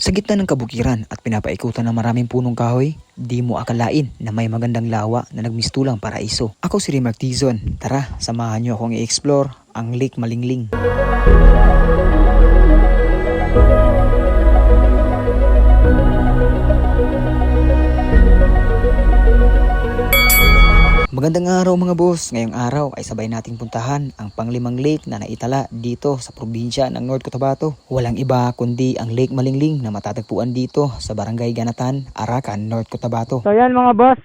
Sa gitna ng kabukiran at pinapaikutan ng maraming punong kahoy, di mo akalain na may magandang lawa na nagmistulang paraiso. Ako si Rimark Tizon. Tara, samahan niyo akong i-explore ang Lake Malingling. Magandang araw mga boss. Ngayong araw ay sabay nating puntahan ang panglimang lake na naitala dito sa probinsya ng North Cotabato. Walang iba kundi ang Lake Malingling na matatagpuan dito sa Barangay Ganatan, Arakan, North Cotabato. So yan mga boss,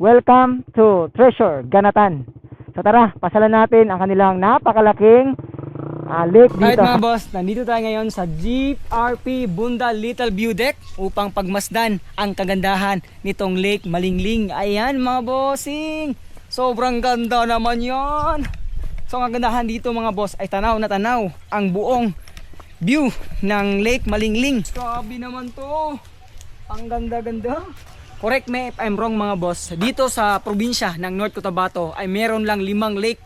welcome to Treasure Ganatan. So tara, pasalan natin ang kanilang napakalaking lake dito. Alright mga boss, nandito tayo ngayon sa GRP Bunda Little View Deck upang pagmasdan ang kagandahan nitong Lake Malingling. Ayan mga bossing, sobrang ganda naman yan. So ang kagandahan dito mga boss ay tanaw na tanaw ang buong view ng Lake Malingling. Grabe naman to, ang ganda-ganda. Correct me if I'm wrong mga boss, dito sa probinsya ng North Cotabato ay meron lang 5 lake.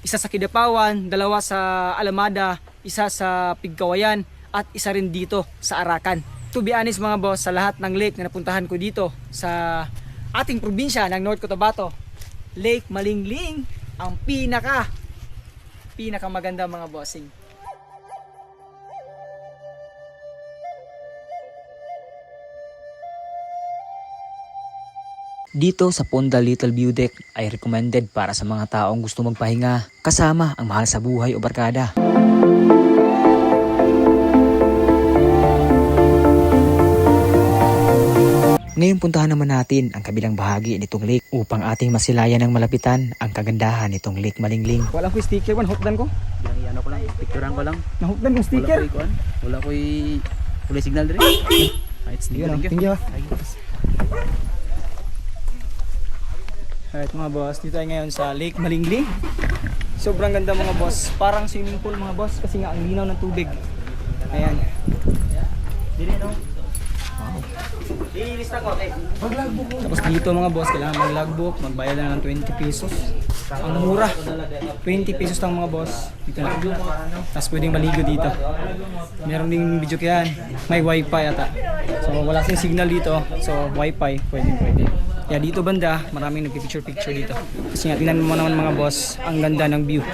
Isa sa Kidapawan, 2 sa Alamada, isa sa Pigkawayan, at isa rin dito sa Arakan. To be honest mga boss, sa lahat ng lake na napuntahan ko dito sa ating probinsya ng North Cotabato, Lake Malingling ang pinaka maganda mga bossing. Dito sa Ponda Little View Deck ay recommended para sa mga taong gusto magpahinga kasama ang mahal sa buhay o barkada. Ngayon puntahan naman natin ang kabilang bahagi nitong lake upang ating masilayan ng malapitan ang kagandahan nitong Lake Malingling. Wala ko sticker, hukdan ko. Ano ko lang, picturean ko lang. Nahukdan yung sticker. Wala ko yung signal diri. Right, Thank you. Alright mga boss, dito tayo ngayon sa Lake Malingling. Sobrang ganda mga boss, parang swimming pool mga boss kasi nga ang linaw ng tubig. Ayan. Wow. Tapos dito mga boss, kailangan mag-logbook, magbayad na ng 20 pesos. Ang mura, 20 pesos lang mga boss. Dito na. Tapos pwedeng maligo dito. Meron ding video kaya, may wifi ata. So wala kasing signal dito, so wifi pwede. Kaya dito banda, maraming nagpipicture dito. Kasi nga, tingnan mo naman mga boss, ang ganda ng view.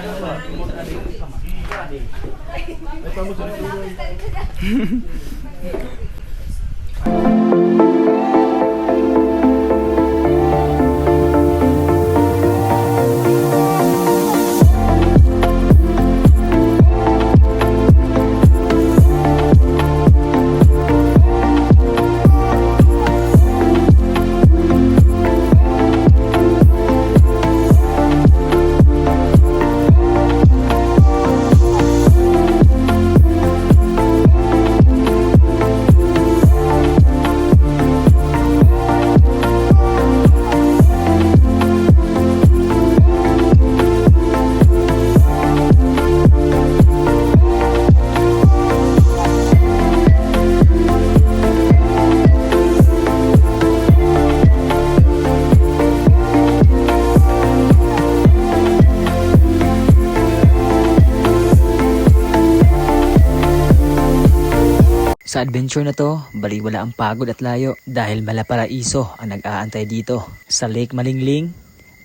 Sa adventure na to, baliwala ang pagod at layo dahil malaparaiso ang nag-aantay dito sa Lake Malingling.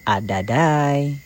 Adaday!